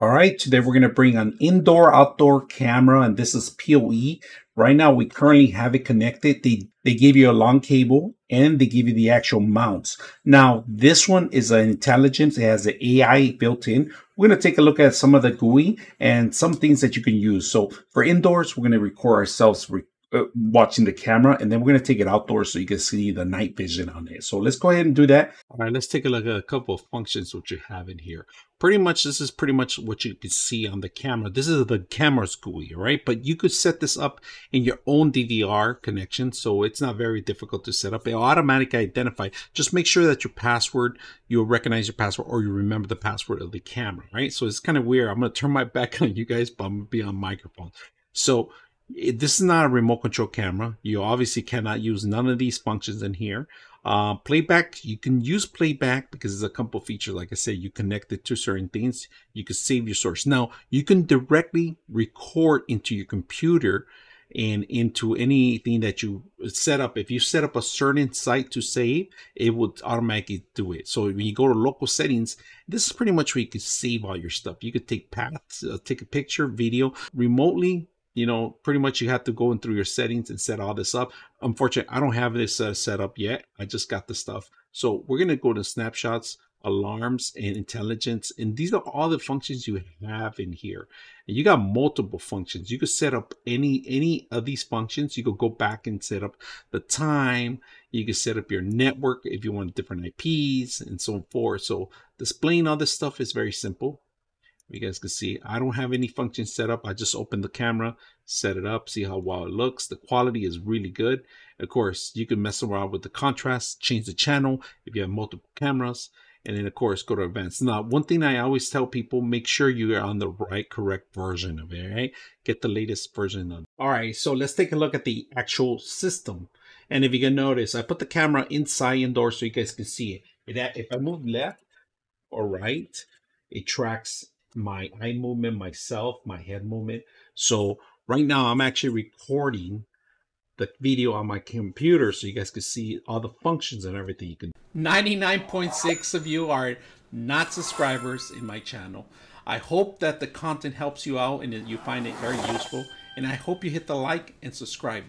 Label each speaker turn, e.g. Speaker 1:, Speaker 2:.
Speaker 1: All right, today we're going to bring an indoor-outdoor camera, and this is PoE. Right now, we currently have it connected. They give you a long cable, and they give you the actual mounts. Now, this one is an intelligence. It has the AI built in. We're going to take a look at some of the GUI and some things that you can use. So for indoors, we're going to record ourselves watching the camera, and then we're going to take it outdoors so you can see the night vision on it. So let's go ahead and do that.
Speaker 2: All right, let's take a look at a couple of functions which you have in here. Pretty much, this is pretty much what you can see on the camera. This is the camera's GUI, right? But you could set this up in your own DVR connection, so it's not very difficult to set up. It'll automatically identify. Just make sure that your password, you'll recognize your password, or you remember the password of the camera, right? So it's kind of weird. I'm going to turn my back on you guys, but I'm going to be on microphone. So this is not a remote control camera. You obviously cannot use none of these functions in here. Playback, you can use playback because there's a couple features. Like I said, you connect it to certain things. You can save your source. Now, you can directly record into your computer and into anything that you set up. If you set up a certain site to save, it would automatically do it. So when you go to local settings, this is pretty much where you can save all your stuff. You could take paths, take a picture, video remotely. You know, pretty much you have to go in through your settings and set all this up. Unfortunately, I don't have this set up yet. I just got the stuff. So we're going to go to snapshots, alarms, and intelligence. And these are all the functions you have in here. And you got multiple functions. You could set up any of these functions. You could go back and set up the time. You can set up your network if you want different IPs and so forth. So displaying all this stuff is very simple. You guys can see I don't have any functions set up. I just open the camera, set it up, see how well it looks. The quality is really good. Of course, you can mess around with the contrast, change the channel if you have multiple cameras, and then of course go to advanced. Now, one thing I always tell people, make sure you are on the correct version of it, right? Get the latest version of it. All right, so let's take a look at the actual system. And if you can notice, I put the camera inside indoors so you guys can see it. If I move left or right, it tracks my eye movement, myself, my head movement. So right now I'm actually recording the video on my computer so you guys can see all the functions and everything you can. 99.6 of you are not subscribers in my channel. I hope that the content helps you out and that you find it very useful. And I hope you hit the like and subscribe.